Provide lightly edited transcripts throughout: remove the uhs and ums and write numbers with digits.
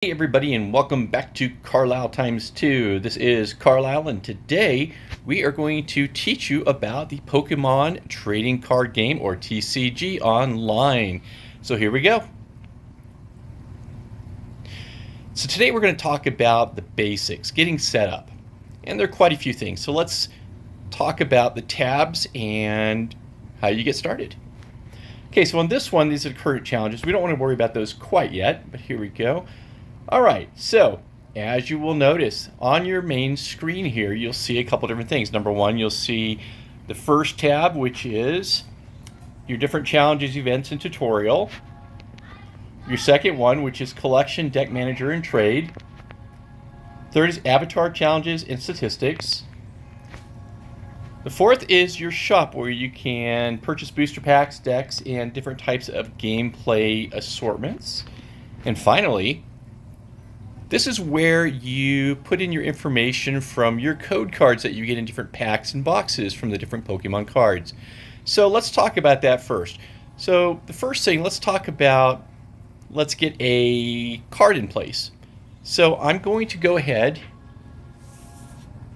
Hey everybody, and welcome back to Carlyle times 2. This is Carlyle, and today we are going to teach you about the Pokemon trading card game, or TCG, online. So here we go. So today we're going to talk about the basics, getting set up. And there are quite a few things. So let's talk about the tabs and how you get started. Okay, so on this one, these are the current challenges. We don't want to worry about those quite yet, but here we go. All right, so as you will notice on your main screen here, you'll see a couple different things. Number one, you'll see the first tab, which is your different challenges, events, and tutorial. Your second one, which is collection, deck manager, and trade. Third is avatar challenges and statistics. The fourth is your shop, where you can purchase booster packs, decks, and different types of gameplay assortments. And finally, this is where you put in your information from your code cards that you get in different packs and boxes from the different Pokemon cards. So let's talk about that first. So the first thing, let's get a card in place. So I'm going to go ahead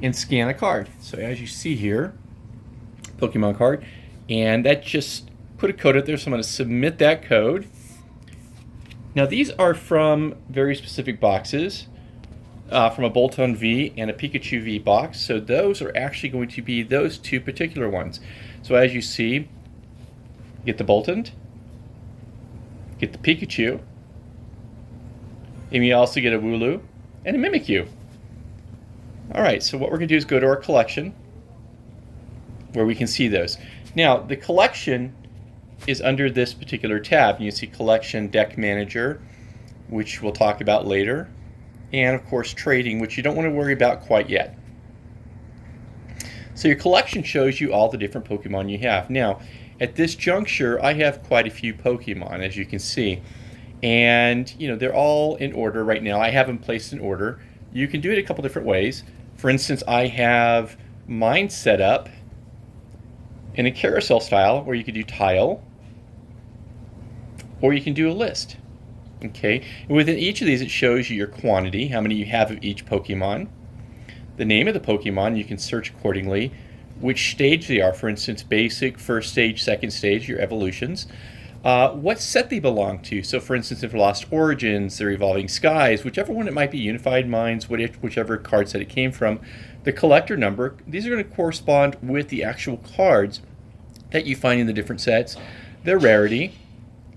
and scan a card. So as you see here, Pokemon card, and that just put a code out there, so I'm going to submit that code. Now these are from very specific boxes, from a Bolton V and a Pikachu V box, so those are actually going to be those two particular ones. So as you see, get the Bolton, get the Pikachu, and you also get a Wooloo and a Mimikyu. Alright, so what we're going to do is go to our collection, where we can see those. Now, the collection is under this particular tab. You see collection, deck manager, which we'll talk about later, and of course trading, which you don't want to worry about quite yet. So your collection shows you all the different Pokemon you have. Now, at this juncture, I have quite a few Pokemon, as you can see. And, they're all in order right now. I have them placed in order. You can do it a couple different ways. For instance, I have mine set up in a carousel style, where you could do tile, or you can do a list. Okay, and within each of these, it shows you your quantity, how many you have of each Pokemon, the name of the Pokemon. You can search accordingly, which stage they are. For instance, basic, first stage, second stage, your evolutions. What set they belong to. So for instance, if Lost Origins, they're Evolving Skies, whichever one it might be, Unified Minds, whichever card set it came from, the collector number, these are going to correspond with the actual cards that you find in the different sets, their rarity,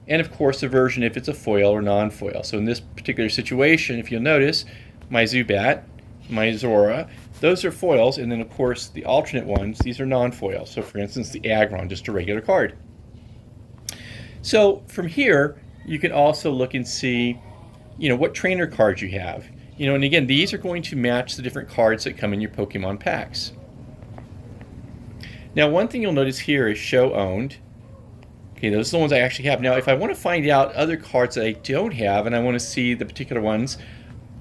and of course the version, if it's a foil or non-foil. So in this particular situation, if you'll notice, my Zubat, my Zora, those are foils, and then of course the alternate ones, these are non-foils. So for instance, the Aggron, just a regular card. So from here, you can also look and see, what trainer cards you have. And again, these are going to match the different cards that come in your Pokemon packs. Now, one thing you'll notice here is show owned. Okay, those are the ones I actually have. Now, if I want to find out other cards that I don't have and I want to see the particular ones,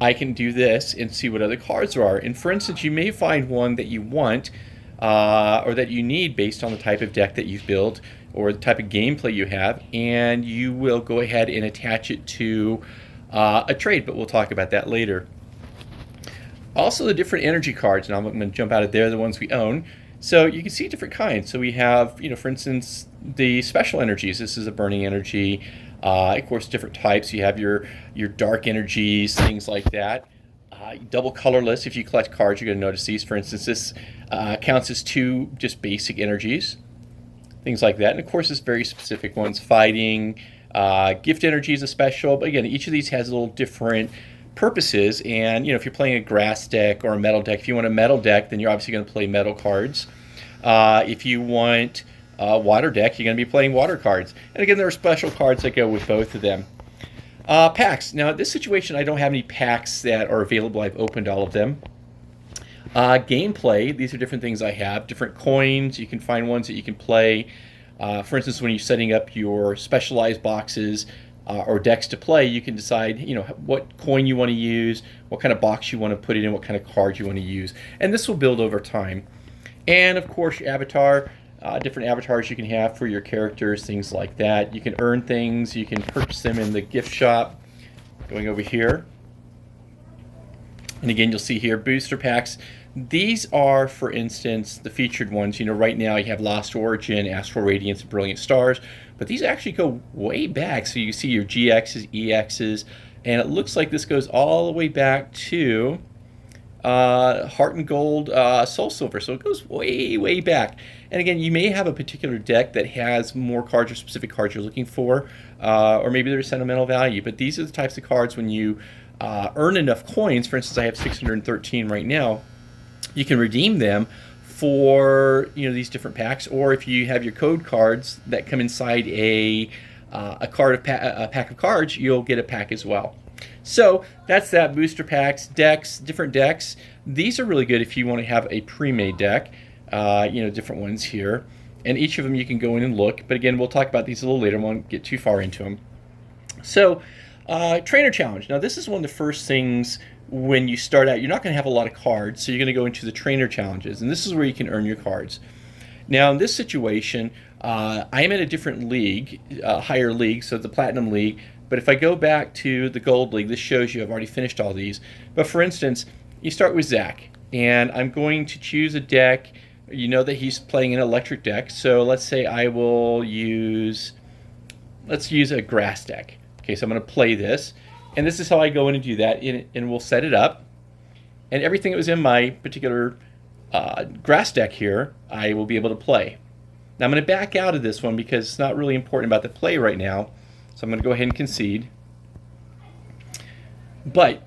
I can do this and see what other cards there are. And for instance, you may find one that you want or that you need based on the type of deck that you've built or the type of gameplay you have, and you will go ahead and attach it to a trade, but we'll talk about that later. Also, the different energy cards, now I'm going to jump out of there, the ones we own. So you can see different kinds. So we have, for instance, the special energies. This is a burning energy. Of course, different types. You have your dark energies, things like that. Double colorless. If you collect cards, you're going to notice these. For instance, this counts as 2 just basic energies, things like that. And of course, there's very specific ones. Fighting, gift energy is a special. But again, each of these has a little different purposes. And if you're playing a grass deck or a metal deck, if you want a metal deck, then you're obviously going to play metal cards. If you want a water deck, you're going to be playing water cards. And again, there are special cards that go with both of them. Packs. Now, in this situation, I don't have any packs that are available. I've opened all of them. Gameplay. These are different things I have. Different coins. You can find ones that you can play. For instance, when you're setting up your specialized boxes or decks to play, you can decide, what coin you want to use, what kind of box you want to put it in, what kind of cards you want to use. And this will build over time. And of course, your avatar. different avatars you can have for your characters, things like that. You can earn things, you can purchase them in the gift shop. Going over here, And again, you'll see here booster packs. These are, for instance, the featured ones. You know, right now you have Lost Origin, Astral Radiance, and Brilliant Stars, but these actually go way back. So you see your GXs, EXs, and it looks like this goes all the way back to Heart and Gold, Soul Silver. So it goes way, way back. And again, you may have a particular deck that has more cards or specific cards you're looking for, or maybe there's sentimental value. But these are the types of cards when you earn enough coins. For instance, I have 613 right now. You can redeem them for these different packs, or if you have your code cards that come inside a pack of cards, you'll get a pack as well. So that's that. Booster packs, decks, different decks. These are really good if you want to have a pre-made deck. Different ones here, and each of them you can go in and look. But again, we'll talk about these a little later. I won't get too far into them. So, Trainer Challenge. Now, this is one of the first things when you start out. You're not going to have a lot of cards, so you're going to go into the Trainer Challenges, and this is where you can earn your cards. Now, in this situation, I am in a different league, higher league, so the Platinum League. But if I go back to the Gold League, this shows you I've already finished all these. But for instance, you start with Zach, and I'm going to choose a deck. You know that he's playing an electric deck, so let's say I will use, let's use a grass deck. Okay, so I'm going to play this, and this is how I go in and do that, and we'll set it up. And everything that was in my particular grass deck here, I will be able to play. Now I'm going to back out of this one because it's not really important about the play right now, so I'm going to go ahead and concede. But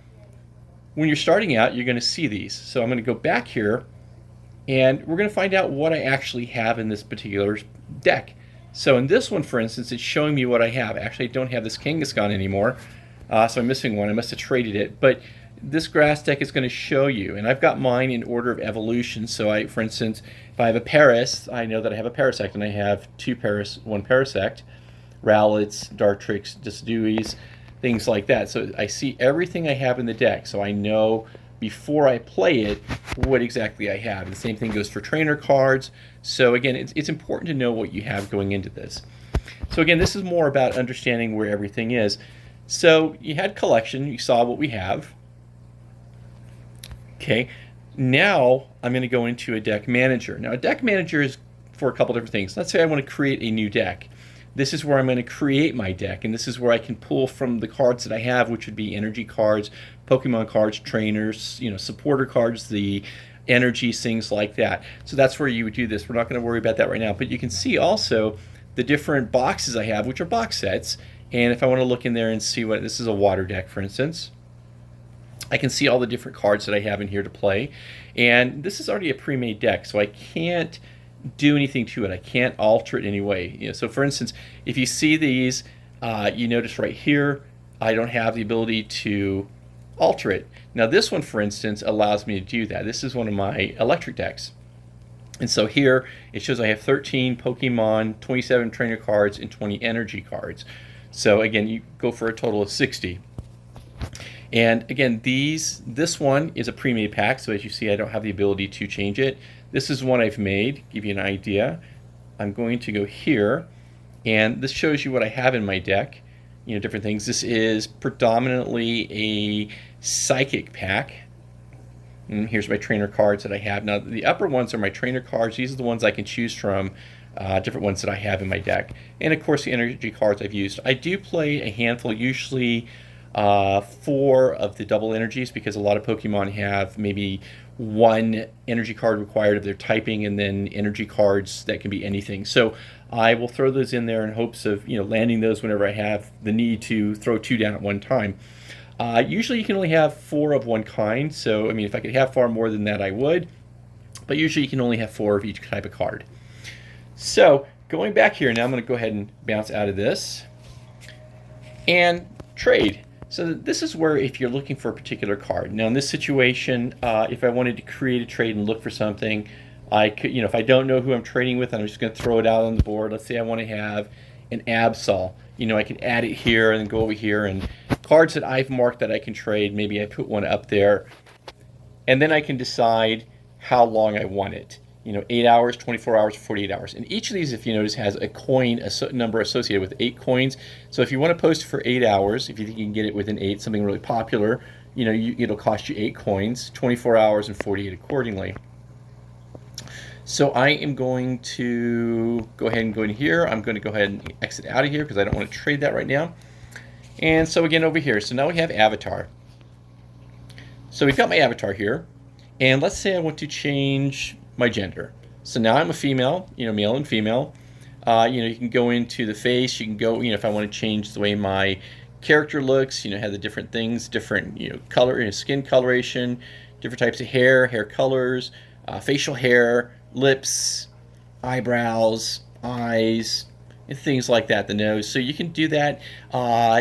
when you're starting out, you're going to see these. So I'm going to go back here, and we're going to find out what I actually have in this particular deck. So in this one, for instance, it's showing me what I have. Actually, I don't have this Kangaskhan anymore, so I'm missing one. I must have traded it. But this grass deck is going to show you, and I've got mine in order of evolution. So for instance, if I have a Paris, I know that I have a Parasect, and I have one Parasect, Rowlets, Dartrix, Decidueys, things like that. So I see everything I have in the deck, so I know before I play it what exactly I have. The same thing goes for trainer cards. So again, it's important to know what you have going into this. So again, this is more about understanding where everything is. So you had collection, you saw what we have. Okay, now I'm going to go into a deck manager. Now a deck manager is for a couple different things. Let's say I want to create a new deck. This is where I'm going to create my deck, and this is where I can pull from the cards that I have, which would be energy cards, Pokemon cards, trainers, supporter cards, the energies, things like that. So that's where you would do this. We're not going to worry about that right now, but you can see also the different boxes I have, which are box sets. And if I want to look in there and see what this is, a water deck, for instance, I can see all the different cards that I have in here to play. And this is already a pre-made deck, so I can't do anything to it. I can't alter it anyway. So for instance, if you see these, you notice right here, I don't have the ability to alter it. Now this one, for instance, allows me to do that. This is one of my electric decks. And so here it shows I have 13 Pokemon, 27 trainer cards, and 20 energy cards. So again, you go for a total of 60. And again, this one is a pre-made pack, so as you see, I don't have the ability to change it. This is one I've made, give you an idea. I'm going to go here, and this shows you what I have in my deck, different things. This is predominantly a psychic pack. And here's my trainer cards that I have. Now, the upper ones are my trainer cards. These are the ones I can choose from, different ones that I have in my deck. And of course, the energy cards I've used. I do play a handful, usually 4 of the double energies, because a lot of Pokemon have maybe 1 energy card required of their typing, and then energy cards that can be anything. So I will throw those in there in hopes of landing those whenever I have the need to throw 2 down at one time. Usually you can only have 4 of one kind, so I mean, if I could have far more than that I would, but usually you can only have 4 of each type of card. So going back here now, I'm going to go ahead and bounce out of this and trade. So this is where, if you're looking for a particular card. Now in this situation, if I wanted to create a trade and look for something, I could, if I don't know who I'm trading with, I'm just going to throw it out on the board. Let's say I want to have an Absol. I can add it here and then go over here, and cards that I've marked that I can trade, maybe I put one up there, and then I can decide how long I want it. 8 hours, 24 hours, 48 hours. And each of these, if you notice, has a coin, number associated with 8 coins. So if you want to post for 8 hours, if you think you can get it within 8, something really popular, it'll cost you 8 coins, 24 hours, and 48 accordingly. So I am going to go ahead and go in here. I'm going to go ahead and exit out of here because I don't want to trade that right now. And so again over here, so now we have avatar. So we've got my avatar here. And let's say I want to change my gender. So now I'm a female, male and female. You can go into the face. You can go, if I want to change the way my character looks, have the different things, different, color, skin coloration, different types of hair colors, facial hair, lips, eyebrows, eyes, and things like that, the nose. So you can do that.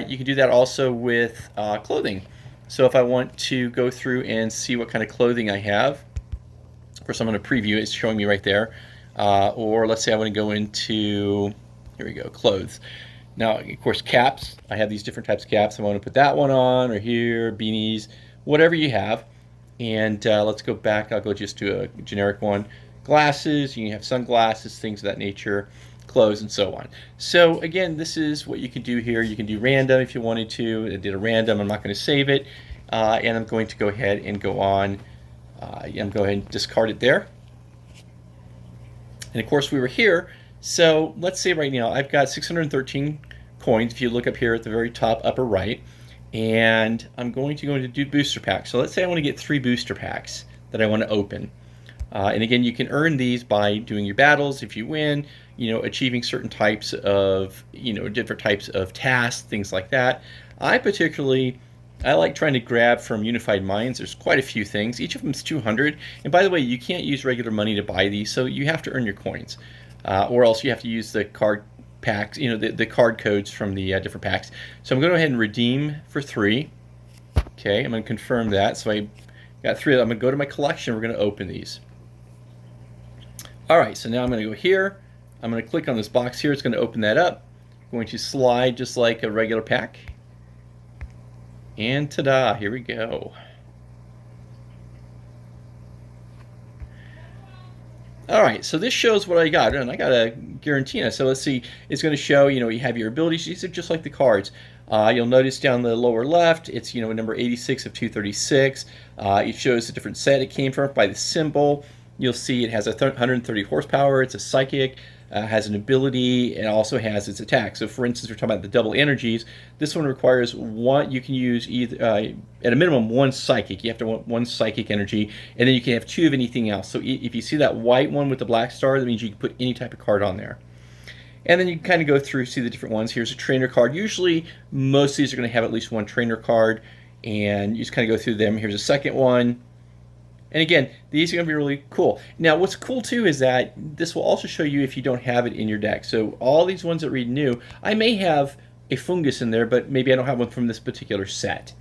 You can do that also with clothing. So if I want to go through and see what kind of clothing I have, first I'm going to preview it. It's showing me right there. Or let's say I want to go into, here we go, clothes. Now, of course, caps. I have these different types of caps. I want to put that one on, or here, beanies, whatever you have. And let's go back. I'll go just to a generic one. Glasses, you can have sunglasses, things of that nature, clothes, and so on. So again, this is what you can do here. You can do random if you wanted to. I did a random. I'm not going to save it. And I'm going to go ahead and go on. I'm going to go ahead and discard it there. And of course, we were here. So let's say right now I've got 613 coins. If you look up here at the very top upper right, and I'm going to go into do booster packs. So let's say I want to get 3 booster packs that I want to open. And again, you can earn these by doing your battles. If you win, achieving certain types of, different types of tasks, things like that. I like trying to grab from Unified Minds. There's quite a few things. Each of them is 200. And by the way, you can't use regular money to buy these, so you have to earn your coins. Or else you have to use the card packs, the card codes from the different packs. So I'm going to go ahead and redeem for 3. Okay, I'm going to confirm that. So I got 3 of them. I'm going to go to my collection. We're going to open these. All right, so now I'm going to go here. I'm going to click on this box here. It's going to open that up. I'm going to slide just like a regular pack. And ta-da, here we go. All right, so this shows what I got, and I got a Garantina. So let's see, it's going to show, you have your abilities. These are just like the cards. You'll notice down the lower left, it's, number 86 of 236. It shows the different set it came from by the symbol. You'll see it has 130 horsepower. It's a psychic. Has an ability, and also has its attack. So for instance, we're talking about the double energies. This one requires one, you can use either, at a minimum, 1 psychic. You have to want 1 psychic energy, and then you can have 2 of anything else. So if you see that white one with the black star, that means you can put any type of card on there. And then you can kind of go through, see the different ones. Here's a trainer card. Usually, most of these are going to have at least 1 trainer card, and you just kind of go through them. Here's a second one. And again, these are going to be really cool. Now, what's cool too is that this will also show you if you don't have it in your deck. So all these ones that read new, I may have a fungus in there, but maybe I don't have one from this particular set.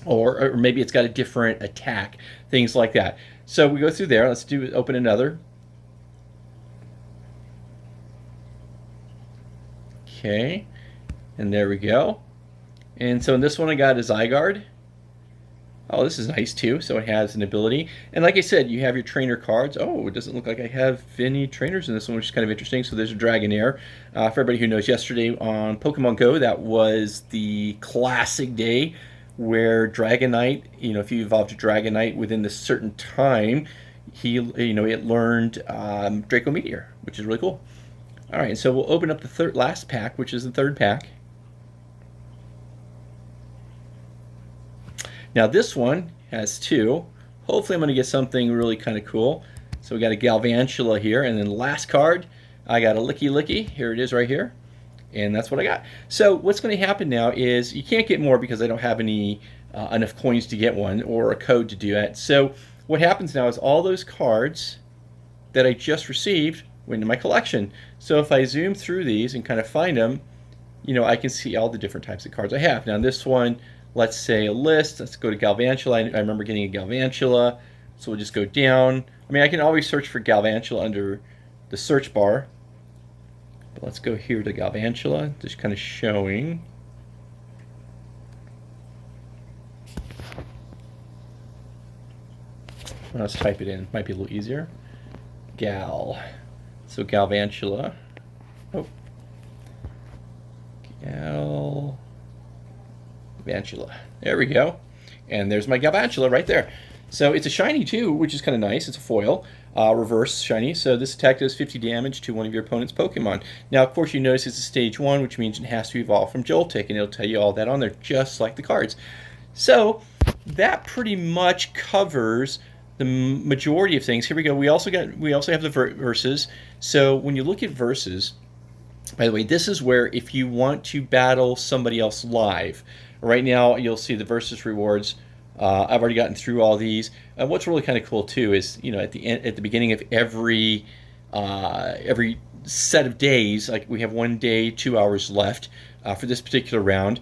Or maybe it's got a different attack, things like that. So we go through there. Let's open another. Okay, and there we go. And so in this one I got a Zygarde. Oh, this is nice too. So it has an ability. And like I said, you have your trainer cards. Oh, it doesn't look like I have any trainers in this one, which is kind of interesting. So there's a Dragonair. For everybody who knows, yesterday on Pokemon Go, that was the classic day where Dragonite, if you evolved a Dragonite within a certain time, it learned Draco Meteor, which is really cool. All right, so we'll open up the last pack, which is the 3rd pack. Now this one has 2. Hopefully I'm going to get something really kind of cool. So we got a Galvantula here, and then the last card, I got a Licky Licky. Here it is right here. And that's what I got. So what's going to happen now is you can't get more because I don't have any enough coins to get one or a code to do that. So what happens now is all those cards that I just received went into my collection. So if I zoom through these and kind of find them, I can see all the different types of cards I have. Now this one, let's say a list. Let's go to Galvantula. I remember getting a Galvantula. So we'll just go down. I mean, I can always search for Galvantula under the search bar. But let's go here to Galvantula, just kind of showing. Let's type it in. Might be a little easier. So Galvantula. Oh. Galvantula. There we go. And there's my Galvantula right there. So it's a shiny too, which is kind of nice. It's a foil, reverse shiny. So this attack does 50 damage to one of your opponent's Pokemon. Now, of course, you notice it's a stage 1, which means it has to evolve from Joltik, and it'll tell you all that on there, just like the cards. So that pretty much covers the majority of things. Here we go. We also have the verses. So when you look at verses, by the way, this is where if you want to battle somebody else live, right now you'll see the versus rewards. I've already gotten through all these. What's really kind of cool too is, at the beginning of every set of days, like we have 1 day, 2 hours left for this particular round.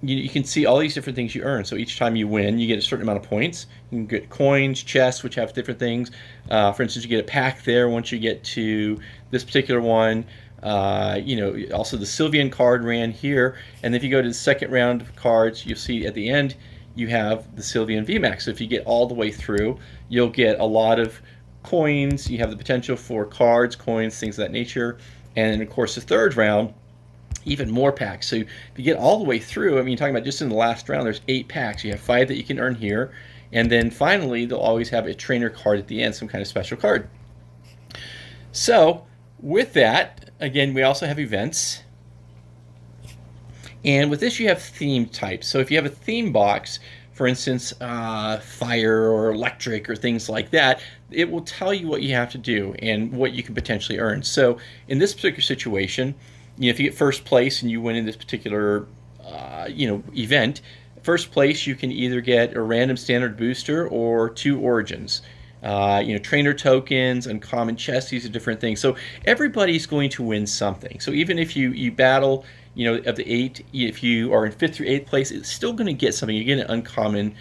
You can see all these different things you earn. So each time you win, you get a certain amount of points. You can get coins, chests, which have different things. For instance, you get a pack there once you get to this particular one. Also the Sylveon card ran here. And if you go to the second round of cards, you'll see at the end, you have the Sylveon VMAX. So if you get all the way through, you'll get a lot of coins. You have the potential for cards, coins, things of that nature. And then, of course, the third round, even more packs. So if you get all the way through, you're talking about just in the last round, there's 8 packs. You have 5 that you can earn here. And then finally, they'll always have a trainer card at the end, some kind of special card. So with that, again, we also have events. And with this, you have theme types. So if you have a theme box, for instance, fire or electric or things like that, it will tell you what you have to do and what you can potentially earn. So in this particular situation, if you get first place and you win in this particular, event, first place you can either get a random standard booster or 2 origins. Trainer tokens, uncommon chests, these are different things. So everybody's going to win something. So even if you battle, of the 8, if you are in 5th through 8th place, it's still going to get something. You get an uncommon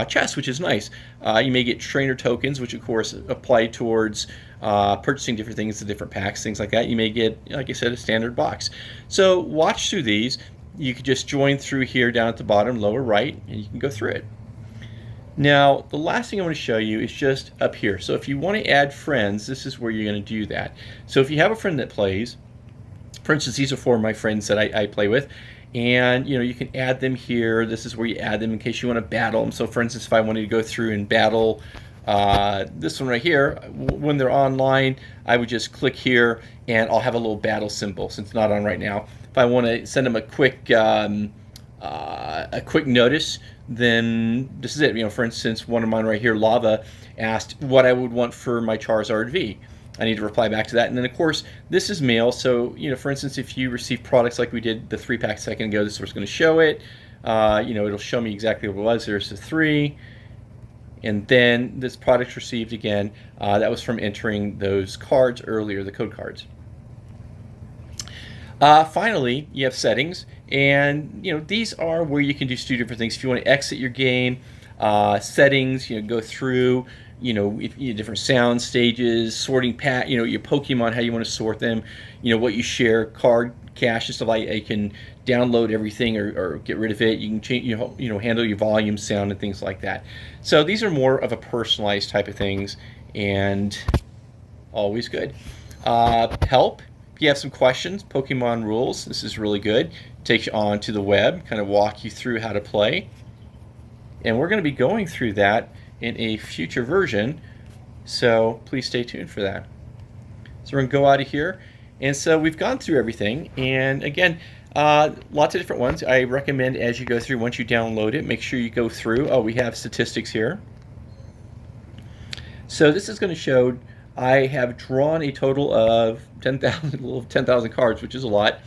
chest, which is nice. You may get trainer tokens, which of course apply towards purchasing different things, the different packs, things like that. You may get, like I said, a standard box. So watch through these. You could just join through here down at the bottom, lower right, and you can go through it. Now, the last thing I want to show you is just up here. So if you want to add friends, this is where you're going to do that. So if you have a friend that plays, for instance, these are 4 of my friends that I play with, and you can add them here. This is where you add them in case you want to battle them. So for instance, if I wanted to go through and battle this one right here, when they're online, I would just click here and I'll have a little battle symbol since it's not on right now. If I want to send them a quick notice, then this is it. For instance, one of mine right here, Lava, asked what I would want for my Charizard V. I need to reply back to that. And then, of course, this is mail. So, for instance, if you receive products like we did the 3-pack a second ago, this is what's going to show it. It'll show me exactly what it was. There's the 3. And then this product's received again. That was from entering those cards earlier, the code cards. Finally, you have settings. And, these are where you can do 2 different things. If you want to exit your game, settings, go through, different sound stages, sorting your Pokemon, how you want to sort them, what you share, card cache and stuff like that. You can download everything or get rid of it. You can change, handle your volume, sound, and things like that. So these are more of a personalized type of things, and always good. Help. If you have some questions, Pokemon rules. This is really good. Takes you on to the web, kind of walk you through how to play. And we're going to be going through that in a future version, so please stay tuned for that. So we're going to go out of here, and so we've gone through everything, and again, lots of different ones. I recommend as you go through, once you download it, make sure you go through. We have statistics here. So this is going to show I have drawn a total of 10,000 cards, which is a lot.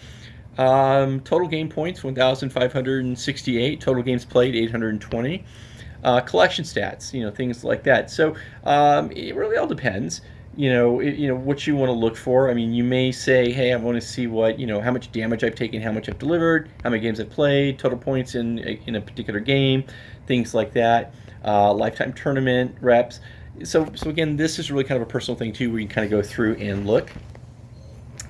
Total game points 1,568. Total games played 820. Collection stats, things like that. So it really all depends. What you want to look for. You may say, hey, I want to see what, how much damage I've taken, how much I've delivered, how many games I've played, total points in a particular game, things like that. Lifetime tournament reps. So again, this is really kind of a personal thing too, where you can kind of go through and look.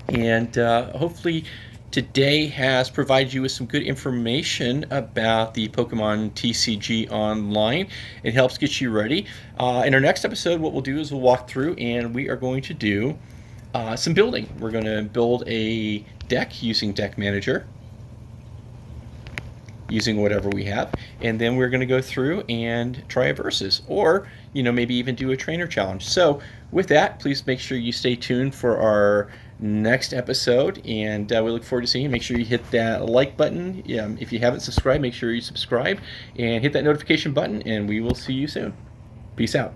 And hopefully today has provided you with some good information about the Pokemon TCG Online. It helps get you ready. In our next episode, what we'll do is we'll walk through and we are going to do some building. We're going to build a deck using Deck Manager. using whatever we have, and then we're going to go through and try a versus, or maybe even do a trainer challenge. So with that, please make sure you stay tuned for our next episode, and we look forward to seeing you. Make sure you hit that like button. If you haven't subscribed, make sure you subscribe and hit that notification button, and we will see you soon. Peace out.